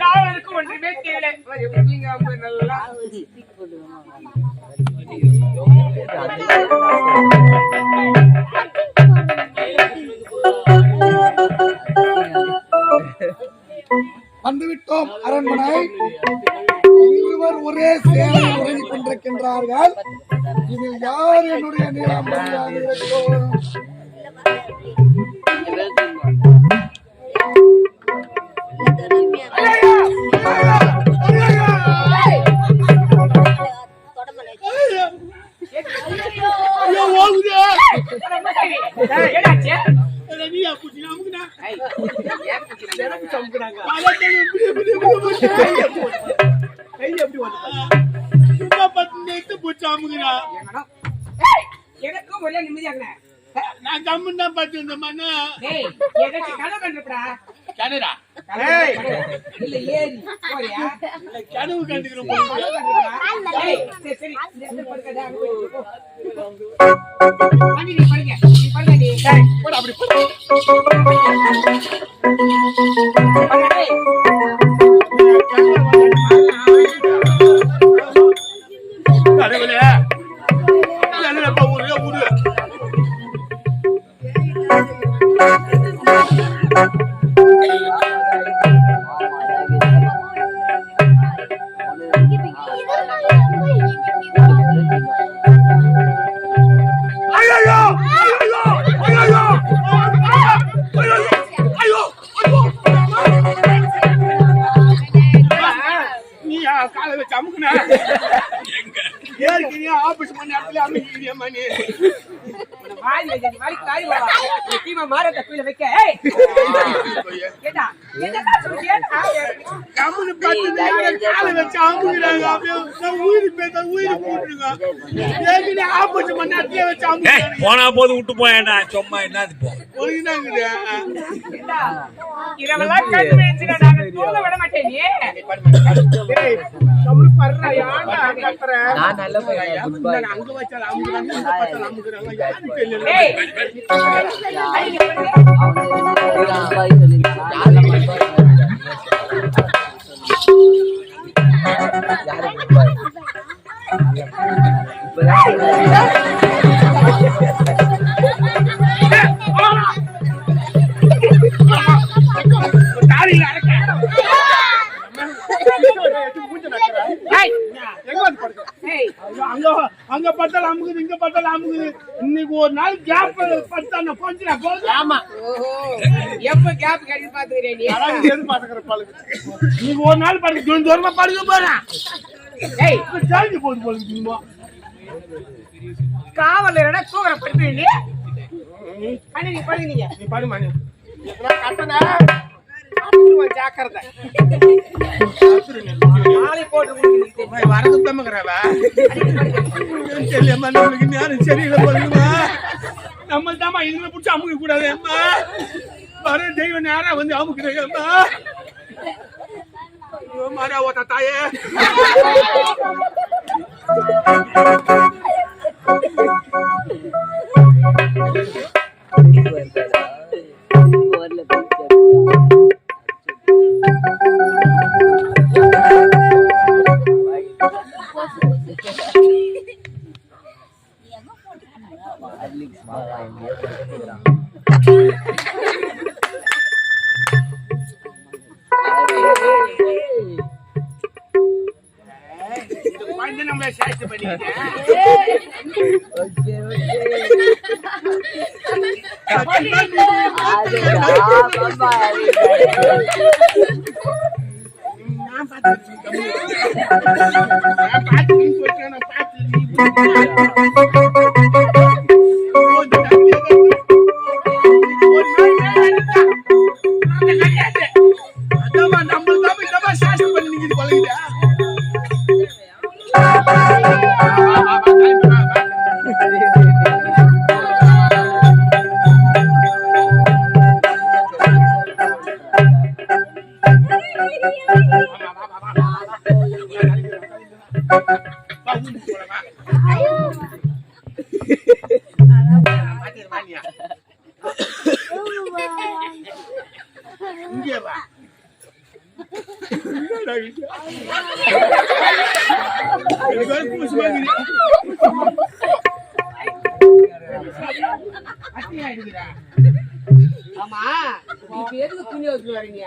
காவலுக்கு ஒன்றுமே தெரியல. நல்லா வந்துவிட்டோம் அரண்மனை. இருவர் ஒரே சேலையில் உறங்கிக் கொண்டிருக்கின்றார்கள். இதில் யார் என்னுடைய நீலாம்பரியாக இருக்கும்? எனக்கும் ஒரே நிம்மதியாக நான் கம்மன் தான் பார்த்து இந்த மண்ணு கனவு கண்டுடா கனடா இல்ல ஏறி போறியா கனவு கண்டுக்கிறோம். சரி நீ படிங்க அப்படி ஆபீஸ் மணி நேரத்துல அமைக்கிறியா மணி போனா போது விட்டு போயேன்டா சும்மா என்னது அங்க வச்சால அங்க பத்தால அமுகுது இங்க பத்தால அமுகுது. இன்னைக்கு ஒரு நாள் கேப் பத்தா கொஞ்சம் போதும். ஆமா எப்ப கேப் கிடைச்சு பாத்துக்கிறேன் நீங்க ஒரு நாள் படுக்க தூரமா படுக்க போறேன். ஜாலிக்கு போது போல காவலரோட தூங்குற படுத்து நீ படுங்க நீ படுமா நீ கட்டணா ஜாக்கிரதை வரது தம்புங்கிறவா நம்மளுக்கு நேரம் சரியில்லை போலுமா. நம்ம தாமா இதுல பிடிச்சி அமுக்க கூடாது அம்மா. வர தெய்வம் நேரம் வந்து அமுக்குறேன் அம்மா. மாறா ஓட்ட தாயே நம்மள சாய்த்து பண்ணிக்கிட்டேன். எனக்கு வேற பூசு வாங்குது. அத்தியா இருக்குடா. ஆமா இப்ப எதுக்கு துணி வச்சு வரீங்க?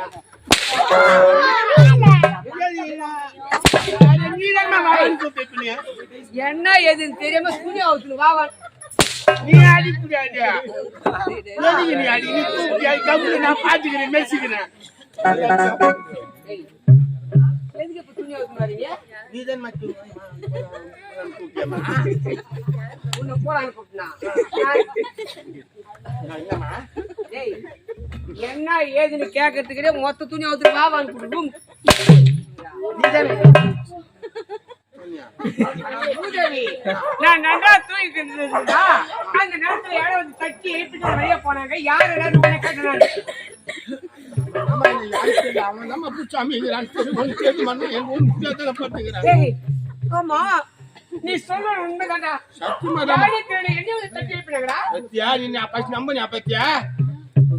என்ன எதுன்னு தெரியாம துணி வச்சு வா வா. நீ அடிக்கூடாது. நீ அடி நீ கம்பு நான் பாத்துக்கிறேன் மெசிக்கிறேன். எதுக்கு இப்ப துணி வச்சு வரீங்க? நீதான் மட்டும் உன்னை போறான்னு கூப்பிட்டா டேய் என்ன ஏதுன்னு கேட்கறதுக்கிட்டே மொத்த துணி அவுத்து வாவான்னு கூப்பிடும். நான் நன்றா தூங்கிட்டு இருந்ததுடா. அந்த நேரத்துல யாரோ வந்து தட்டி எழுப்பிட்டு வெளியே போனாங்க. யார் எல்லாரும் கேட்டாங்க. அவன் நம்ம பூச்சாமி பாத்துக்கிறான். டேய் ஆமா நீ சொல்ற உண்மைதான்டா. யாரே தெரியல என்ன வந்து தட்டி எழுப்பினாங்கடா. யார் என்ன அப்ப நம்ப நீ அப்பத்தியா?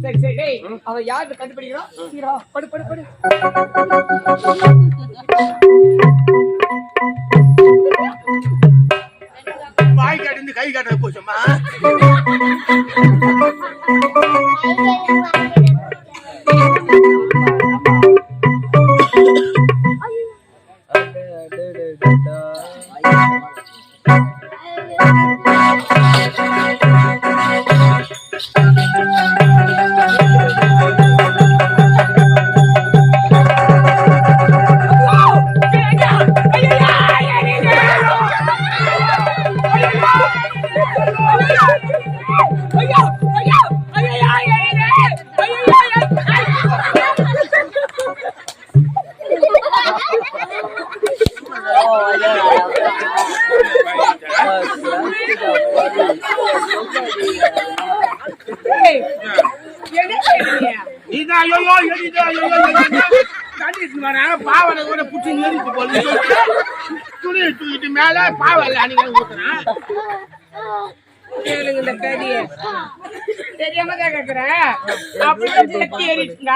சரி சரி டேய் அவன் யாரு கண்டுபிடிக்கிறோம். சீரா படு படு படு. வாய் காட்டு கை காட்டுற போச்சம்மா. பாவனை கூட புடிச்சு நெறிச்சு போல துணி தூக்கிட்டு மேல பாவல் அன்னைக்கு ஊத்துறான். இந்த கடிய தெரியாம தான் கேக்குறேன். அப்படியே தட்டி ஏறிட்டுங்க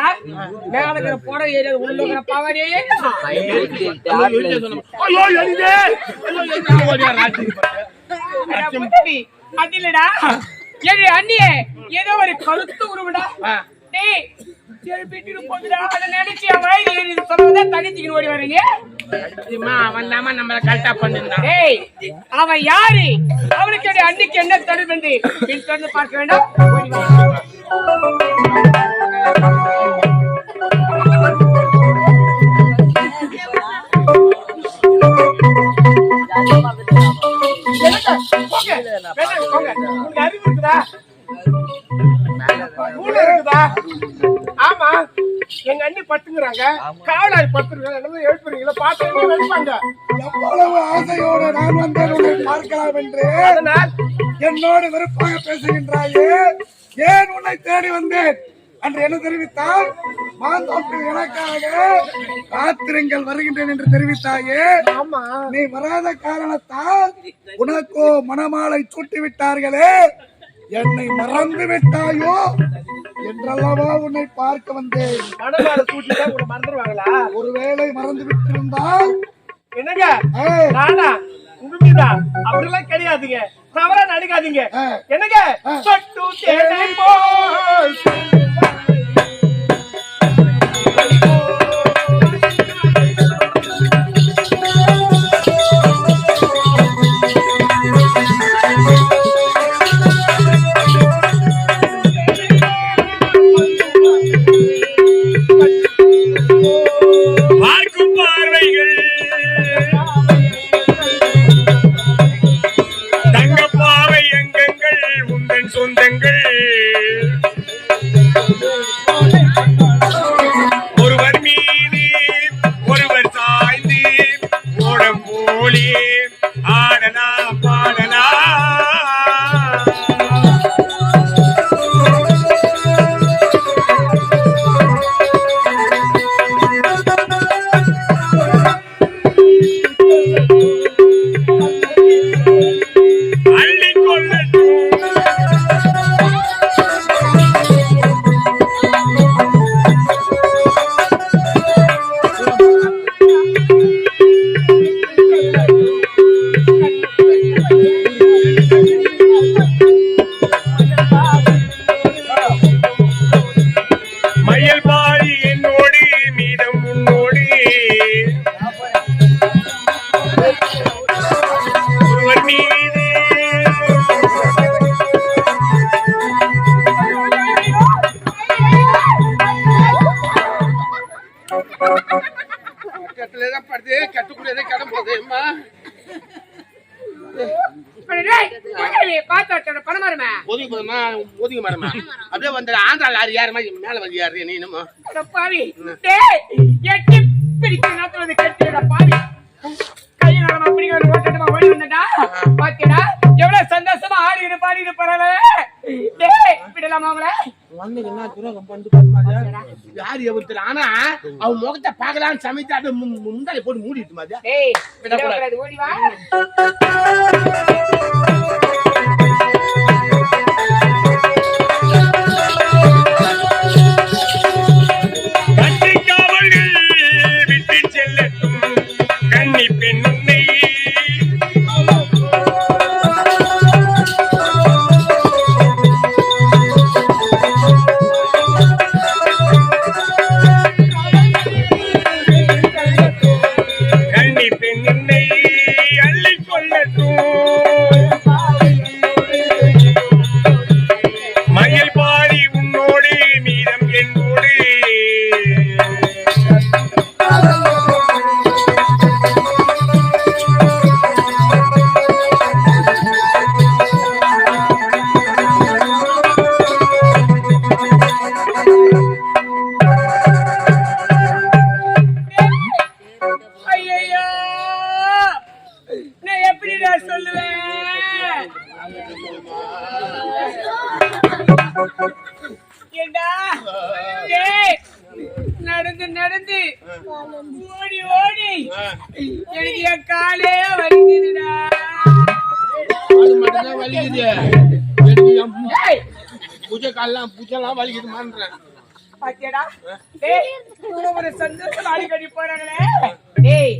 மேல இருக்கிற புடவை ஏறி உள்ள இருக்கிற பாவாடியே அது இல்லடா. ஏழு அண்ணியே ஏதோ ஒரு கருத்து உருவடா. டேய் எழுப்பிட்டு போதுடா. அதை நினைச்சு அவன் சொன்னதான் தனிச்சிக்கின்னு ஓடி வரீங்க. அவன் தாமா நம்மள கரெக்டா பண்ணிருந்தான். டேய் அவன் யாரு? அவனுக்கு அன்னைக்கு என்ன தடுப்பண்டு பின் தொடர்ந்து பார்க்க வேண்டாம். ஓடி வா. அறிவு இருக்குதா? ஆமா எங்க அண்ணி பத்துங்கிறாங்க. காவலாய் பத்துருக்காங்க. எழுப்புறீங்களா? பாத்து எழுப்பாங்க. எவ்வளவு ஆசையோடு நான் வந்தேன் உன்னை பார்க்கலாம் என்று என்னோடு விருப்பமாக பேசுகின்றாயே. ஏன் உன்னை தேடி வந்தேன் என்று என்ன தெரிவித்தால் மாதோட்டு எனக்காக காத்திரங்கள் வருகின்றேன் என்று தெரிவித்தாயே. நீ வராத காரணத்தால் உனக்கோ மணமாலை சூட்டி விட்டார்களே. என்னை மறந்து விட்டாயோ என்றல்லவா உன்னை பார்க்க வந்தேன். மணமாலை சூட்டிட்டா உன்னை மறந்துடுவாங்களா? ஒருவேளை மறந்து விட்டிருந்தால் என்னங்க நானா உங்க மீதா அப்படிலாம் கிடையாதுங்க. தவறா நடிக்காதீங்க. என்னங்க சொட்டு தேனை போல் பார்க்கும் பார்வைகள் தங்க பாவை எங்கங்கள் உந்தன் சொந்தங்கள் கட்டலதான் படுது கட்டக்கூடியதே கடன் போகுது அம்மா பணமாருமே ஒதுக்கி போதுமா ஒதுக்கி மாறுமா அப்படியே வந்து ஆந்திரா லாரி யாருமா மேல வந்து யாரு நீ என்னமோ பாவி எட்டி பிடிக்கிற நேரத்துல வந்து கட்டிடா பாவி கையை நம்ம அப்படி ஒரு ஓட்டமா ஓடி வந்துட்டா பாத்தியடா எவ்வளவு சந்தோஷமா ஆடிட்டு பாடிட்டு போறாங்க டேய் விடலாமா அவங்கள வந்து என்ன துரோகம் பண்ணிட்டு யாரு எவ்வளவு ஆனா அவன் முகத்தை பார்க்கலான்னு சமைத்து அப்படியே முந்தாலை போட்டு மூடிட்டு மாதிரி டேய் விடக்கூடாது ஓடி வா நடந்து நடந்து ஓடி ஓடி எனக்கு என் காலே வலிக்குதுடா மட்டும்தான் வலிக்குது பூஜை கால்லாம் பூஜைலாம் வலிக்குது மான்றேன் பாத்தியாடா டேய் ஒரு சந்தோஷம் அடிக்கடி போறாங்களே டேய்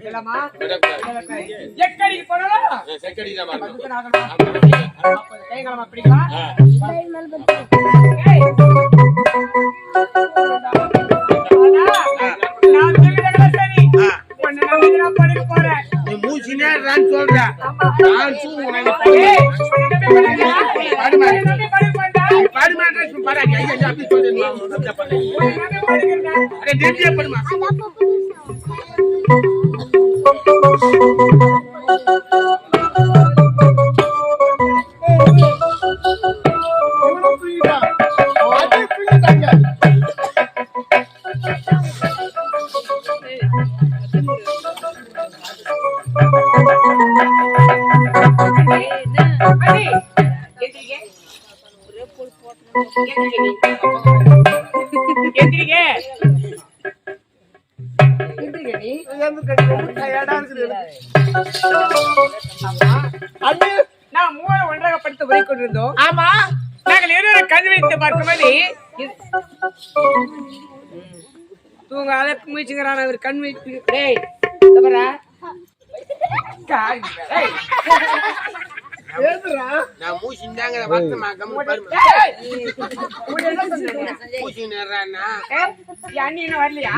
இல்லம்மா எக்கடி போறோம் செக்கடி தான் கைகளமா அப்படிங்களா நான் சொல்லுறேன் சரி உன்னை நம்பி நான் படுக்க போறேன் நீ மூச்சினே நான் சொல்றேன் நான் நான் மூணு ஒன்றாக படித்து உரை கொண்டிருந்தோம். ஆமா, நாங்கள் இருவரும் கண் வைத்து பார்க்கும்போது தூங்க அதை முயற்சிங்கிறான் அவர் கண் வைத்து நான் மூசிந்தாங்க வருத்தமா அண்ணி வரலையா?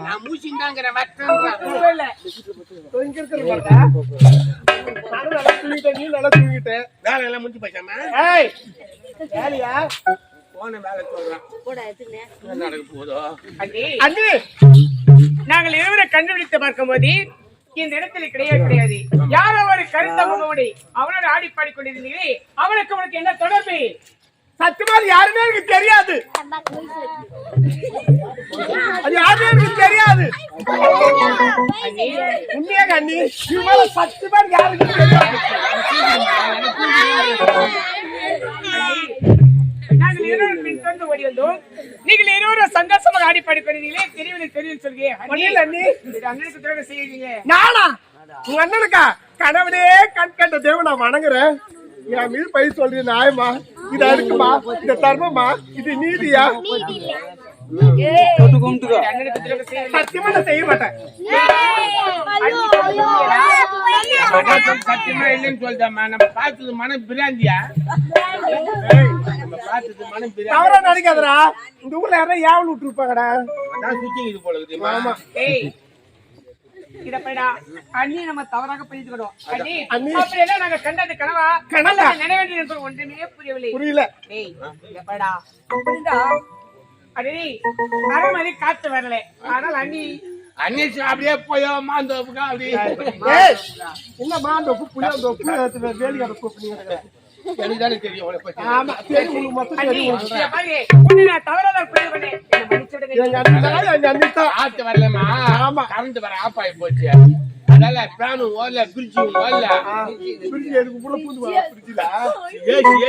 நான் மூசிந்தாங்கிற வருத்தம் வேலை எல்லாம் முடிஞ்சு போச்சாமா வேலையா போன வேலை சொல்றேன் நடக்க போதோ நாங்கள் இருவரை கண்டுபிடித்து பார்க்கும் போது இந்த இடத்துல கிடையாது. யாரோ ஒரு கருத்த முகமுடி அவனோட ஆடி பாடி கொண்டிருந்தீங்களே, அவனுக்கு உனக்கு என்ன தொடர்பு? சத்தியமா யாருமே எனக்கு தெரியாது. அது யாருமே எனக்கு தெரியாது. உண்மையாக அண்ணி சத்தியமா யாருக்கு தெரியாது. நாங்கள் இருவரும் பின் தொடர்ந்து ஓடி வந்தோம். நீங்கள் இருவரும் சந்தோஷமாக ஆடி பாடி கொண்டீங்களே, தெரியும் சொல்கிறேன். அண்ணனுக்கு துரோகம் செய்வீங்க. நானா உங்க அண்ணனுக்கா? கனவுலே கண் கண்ட தேவ நான் வணங்குறேன். என் மீது பயிர் சொல்றீங்க நியாயமா? இது இருக்குமா? இந்த தர்மமா? இது நீதியா? சத்தியமா நான் செய்ய மாட்டேன். சத்தியமா இல்லைன்னு சொல்லிட்டாமா. நம்ம பார்த்தது மனம் பிராந்தியா? தவறா நினைக்காதடா. இந்த ஊர்ல யாரும் ஏவல் விட்டு இருப்பாங்கடா. அதான் சுத்தி இது போல இருக்குது. ஆமா இதப்படா அண்ணி நம்ம தவறாக புரிஞ்சுக்கணும். அண்ணி அப்படியே நாங்க கண்டது கனவா நினைவேண்டிய ஒன்றுமே புரியவில்லை. புரியல. இதப்படா அப்படின்னா அடே வர மாதிரி காத்து வரல ஆனால் அண்ணி அன்னைக்கு அப்படியே போய் மாந்தோப்புக்கா அப்படியே ஏய், என்னம்மா அந்த புளியாந்தோப்பு வேலிக்கார கூப்பிடுங்க. எனக்கு தானே தெரியும் உனக்கு பத்தி. ஆமா சரி, உங்களுக்கு மட்டும் அண்ணி தெரியும். இங்க பாரு உன்னை நான் தவறாக புரிய பண்ணேன் என்னை மன்னிச்சு விடுங்க. எங்க அண்ணிதான் ஆத்து வரலமா ஆமா. கரண்ட் வர ஆஃப் ஆகி போச்சு. அதனால பிராணு ஓடல பிரிட்ஜ் ஓடல. பிரிட்ஜ் எதுக்கு உள்ள பூந்து வா, பிரிட்ஜ்ல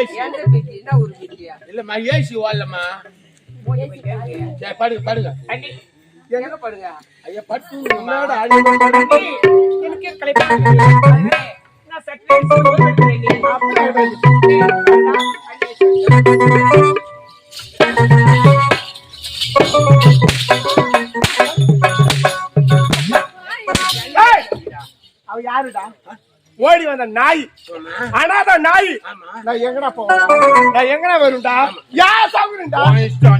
ஏசி எந்த பேச்சு என்ன ஒரு பேச்சியா இல்லம்மா ஏசி ஓடலம்மா. மூடி போய் கேளுங்க. சரி படுங்க அண்ணி எங்க படுங்க ஐயா பட்டு என்னடா அடி அண்ணி எனக்கு களைப்பா இருக்கு. நான் சட்டை போட்டுறேன் அப்படியே ஏய், அவ யாருடா? ஓடி வந்த நாய், அனாத நாய். நான் எங்கடா போவேன்? நான் எங்கடா வரும்டா? யா சாகுறேன்டா.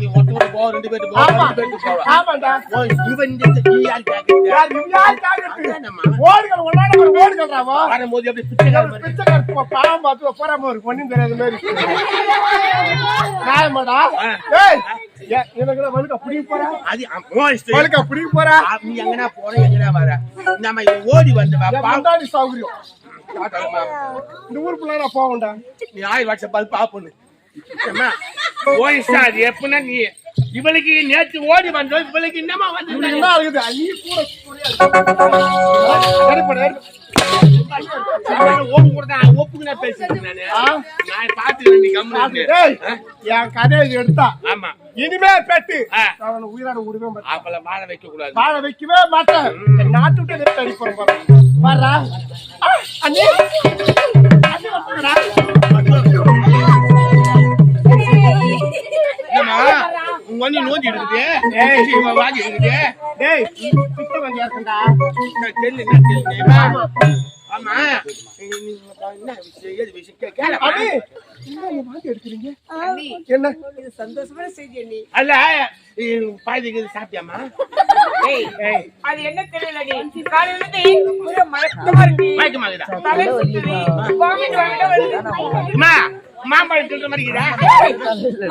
நீ ஒருத்தர் போ, ரெண்டு பேருக்கு போ, ஆமா ரெண்டு பேருக்கு போவா. ஆமாடா. இவன் இந்த யார் கேக்குறது? யார் கேக்குறது? ஓடுகள் ஒன்னாட ஒரு ஓடுகள்றாவோ. வரும்போது எப்படி பிச்சைக்கார மாதிரி பிச்சைக்கார பாவம் பார்த்து போறாம இருக்கு, ஒண்ணும் தெரியாத மாதிரி. நாயமாடா. ஏய், எனக்கு வழுக்க பிடிக்க போறா, அது உன் இஷ்டம். வழுக்க பிடிக்க போறா. நீ எங்கடா போற எங்கடா வர? நம்ம ஓடி வந்து வா, பா. பாண்டாடி சௌகரியம். இந்த ஊருக்குள்ள நான் போவேன்டா. நீ 1000 வருஷம் பார்த்து பாப்பொண்ணு. ஏம்மா, உன் இஷ்டம் அது. எப்படின்னா நீ இவளுக்கு நேற்று ஓடி வந்தோம், இவளுக்கு என்னமா வந்து உனக்கு என்ன இருக்குது? நீ கூட ஓடு கூட தான் ஒப்புக்கு நான் பேசிட்டு நான் பாத்துக்கிறேன். நீ கம்மி. என் கதையை எடுத்தா ஆமா, இனிமே பெட்டு அவனை உயிரோட விடவே மாட்டேன். அப்பல வாழ வைக்க கூடாது. வாழ வைக்கவே மாட்டேன். நாட்டு விட்டு எடுத்து அடிப்போம். வர்றா அண்ணே, அண்ணே வந்துடா. உங்க வந்து நோண்டி இருக்குது, வாங்கி இருக்குது. டேய், பிச்சை வந்து ஏற்கண்டா. ஆமா, என்ன விஷயம், ஏது விஷயம் கேள. அண்ணே, என்ன நீ வாங்கி எடுக்கிறீங்க? அண்ணி என்ன இது சந்தோஷமான செய்தி அண்ணி. அல்ல பாதிக்கு சாப்பிட்டியாமா? ஏய் அது என்ன தெரியல நீ காலையில இருந்து ஒரு மயக்கமா இருக்கு. மயக்கமாகுதா? தலை சுத்துது, வாமிட் வருது. அம்மா, மாம்பழம் தின்ற மாதிரி இருக்குதா?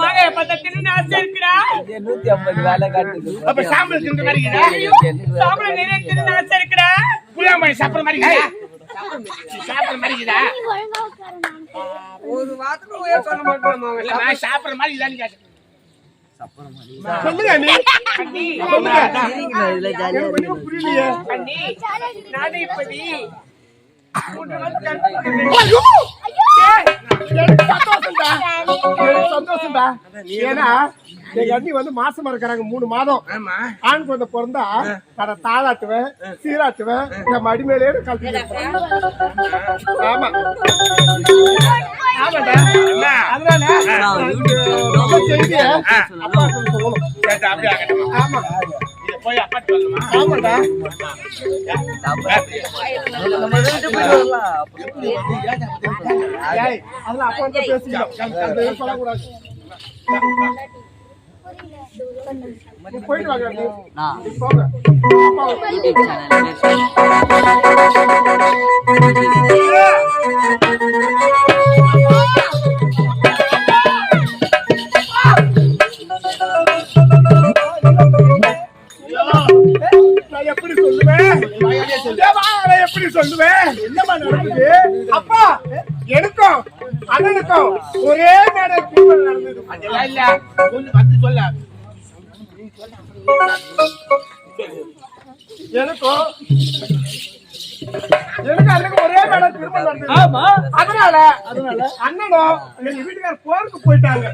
மாங்காய பார்த்தா தின்னு ஆசை இருக்குடா. 150 வேலை காட்டுது. அப்ப சாம்பல் தின்ற மாதிரி இருக்குதா? சாப்பிட நிறைய தின்னு ஆசை இருக்குடா. புளியாம்பழம் சாப்பிடுற மாதிரி இருக்குதா? சாப்பிடுற மாதிரி இருக்குதா? ஒரு வாரத்துக்கு உயர் சொல்ல மாட்டோம். இல்லம்மா, சாப்பிடுற மாதிரி இருக்குதான்னு கேட்டேன். சொல்லுங்க அண்ணே. அண்ணி இதுல ஜாலியா எனக்கு ஒண்ணும் புரியலையே. அண்ணி நானே இப்படி 3 நாள் கற்பனை. எனக்கு சந்தோஷம்டா. எனக்கு சந்தோஷம்டா. ஏன்னா எங்க அண்ணி வந்து மாசமா இருக்கிறாங்க 3 மாதம். ஆமா, ஆண் குழந்தை பிறந்தா நான் தாளாட்டுவேன், சீராட்டுவேன், என் மடி மேலே கல்வி. ஆமா ஆமாடா. அதனால ரொம்ப செய்திய அப்பா சொல்லணும். கேட்டா அப்படியே ஆகட்டுமா? ஆமா இதை போய் அப்பா சொல்லணுமா? ஆமாடா. ஏய், அதெல்லாம் அப்பா வந்து பேசிக்கலாம், சொல்லக்கூடாது. நீ போயிட்டு வாங்க அண்ணி. நீ போங்க. அப்பா யூடியூப் சேனல் நான் எப்படி சொல்லுவேன்? நான் எப்படி சொல்லுவேன்? என்னமா நடக்குது? அப்பா, எனக்கும் அண்ணனுக்கும் ஒரே மேடை திருமணம் நடந்தது. அதெல்லாம் இல்ல, கொஞ்சம் வந்து சொல்ல. எனக்கும் அண்ணனுக்கும் ஒரே மேடை திருமணம் நடந்தது. ஆமா, அதனால அண்ணனும் எங்க வீட்டுக்காரர் போருக்கு போயிட்டாங்க.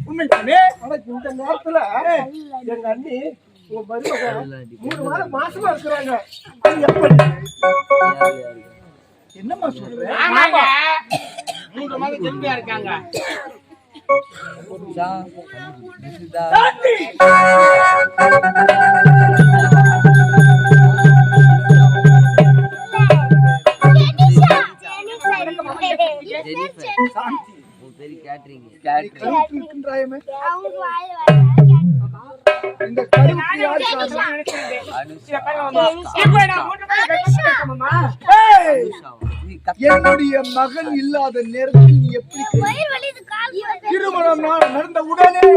உண்மைதானே? ஆனா இந்த நேரத்துல எங்க அண்ணி உங்க மருமக 3 வாரம் மாசமா இருக்கிறாங்க. அது எப்படி? என்னம்மா சொல்றேன்? ஆமாங்க, 3 மாதம் திரும்பியா இருக்காங்க. இருக்கின்றாயமே. இந்த நானே ஒரு சந்தோஷமா நினைச்சிருந்தேன். இதை பாருங்க, இப்ப நான் 3 நாள் கட்டமா ஏய், என்னுடைய மகன் இல்லாத நேரத்தில் நீ எப்படி திருமணம் நடந்த உடனே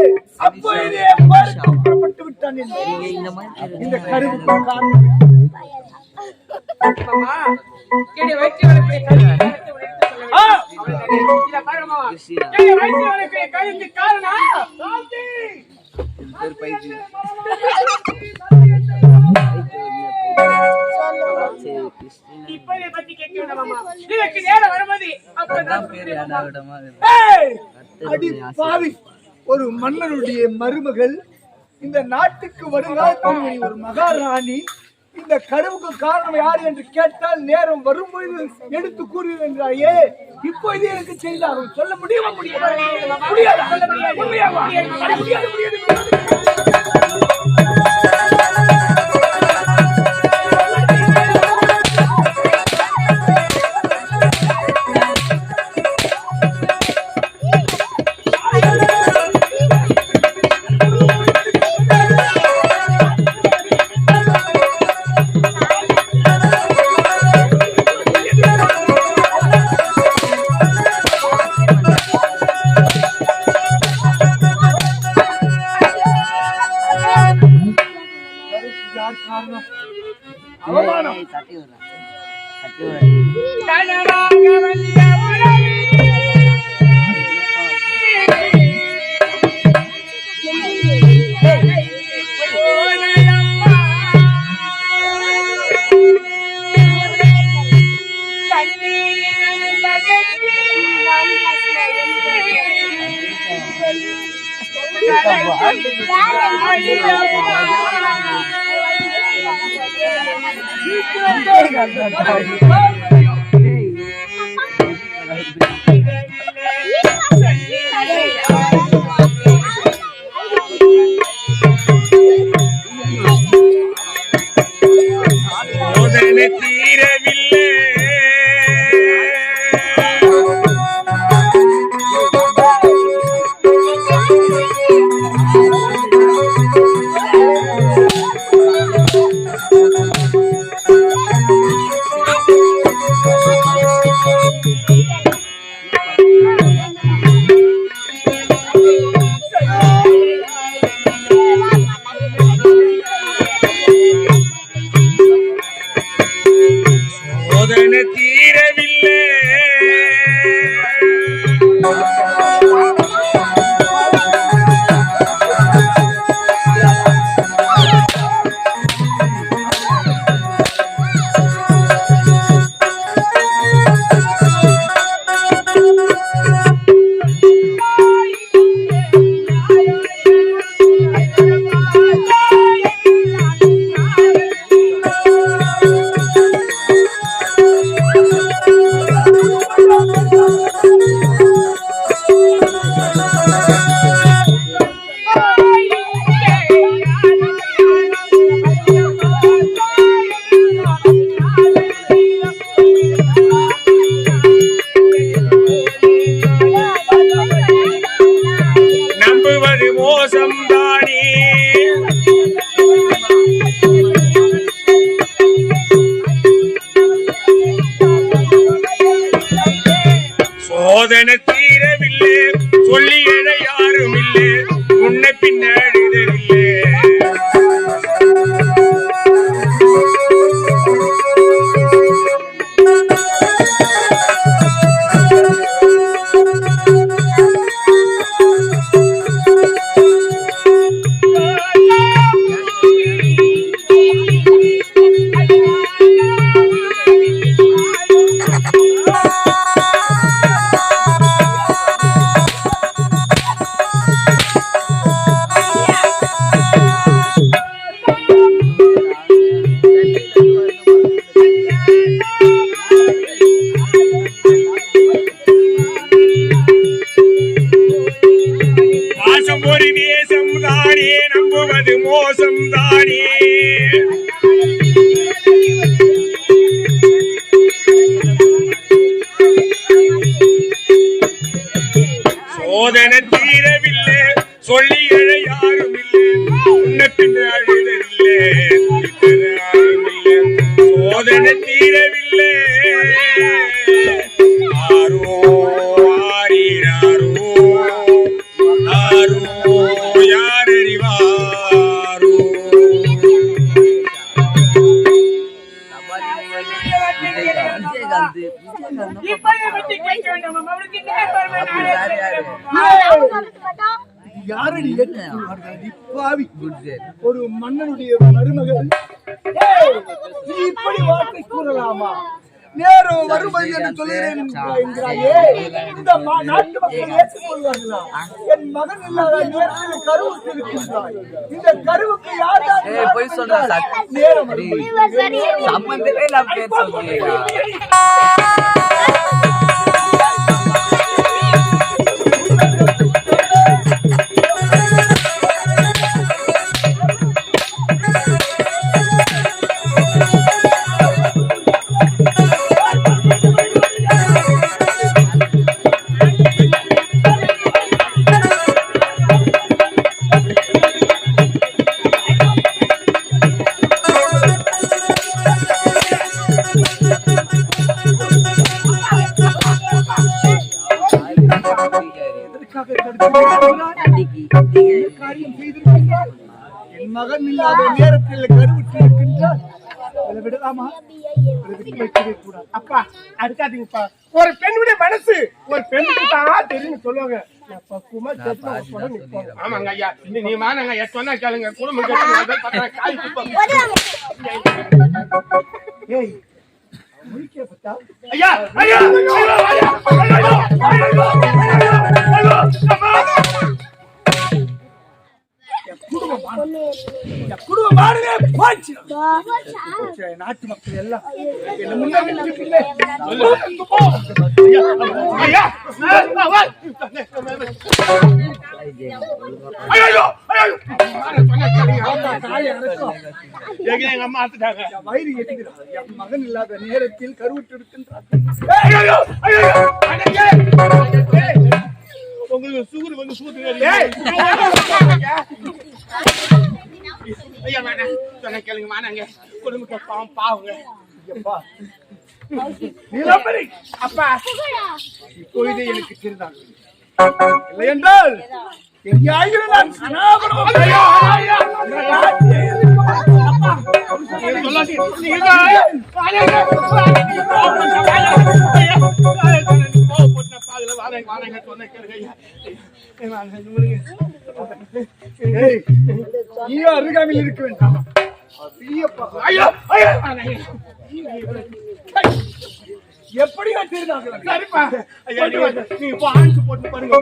அப்பொழுதே புறப்பட்டு விட்டான் என்று இந்த கருவுக்கு காரணம் மாமா கேடி வைத்து வரக்கூடிய கழுத்து இத பாரு மாமா கேடி வைத்து வரக்கூடிய கழுத்து காரணம் இப்போதே பத்தி கேட்க மாமா இதுக்கு நேரம் வரும்போது ஏய், அடி பாவி, ஒரு மன்னனுடைய மருமகள், இந்த நாட்டுக்கு வருங்காலத்தில் ஒரு மகாராணி. இந்த கருவுக்கு காரணம் யார் என்று கேட்டால் நேரம் வரும்போது எடுத்து கூறுவேன் என்றாயே. இப்போது எனக்கு செய்தார்கள் சொல்ல முடியுமா? முடியாது. உண்மையாவா? முடியாது. அவமானம். தீரவில்லை சோதனை தீரவில்லை இப்போதை பற்றி கேட்க வேண்டாம் அவளுக்கு நேரம் யாரடி பாவி ஒரு மன்னனுடைய மருமகள் நீ இப்படி வார்த்தை கூறலாமா நேரம் வருவது என்று சொல்கிறேன் என்கிறாயே இந்த நாட்டு மக்கள் ஏற்றுக்கொள்வார்களா என் மகன் இல்லாத நேரத்தில் கருவுக்கு இருக்கின்றாய் இந்த கருவுக்கு யார் போய் சொல்றா நேரம் சம்பந்தமே நான் பேர் சொல்றேன் என் மகன் இல்லாத நேரத்தில் கருவுற்று இருக்கின்றார் விடலாமா அப்பா அடுக்காதீங்கப்பா ஒரு பெண்ணுடைய மனசு ஒரு பெண்ணுக்கு தான் தெரியும் சொல்லுவாங்க ஆமாங்க ஐயா நீ மானங்க ஐயா சொன்னா கேளுங்க குடும்பம் ஏய் முடிக்கப்பட்டா ஐயா ஐயா குடும்பம் மாறுதே போச்சு நாட்டு மக்கள் எல்லாம் என்ன முன்னாடி ஐயா ஐயோ எங்க அம்மா ஆத்துட்டாங்க வயிறு எட்டுகிறார் என் மகன் இல்லாத நேரத்தில் கருவுற்று இருக்கின்றார் உங்களுக்கு சுகுரு வந்து சூத்து ஐயா வேணாம் சொன்ன கேளுங்க வேணாங்க குடும்பத்தை பாவம் பாவுங்க நீலம்பரி அப்பா இப்பொழுதே எனக்கு தெரிந்தாங்க இல்லை என்றால் எங்கேயாயிரம் நான் சனாபனம் நீயோ அருகாமையில் இருக்க வேண்டாம் எப்படி தெரிந்தாங்க சரிப்பா நீ இப்போ ஆன்ஸ் போட்டு பாருங்க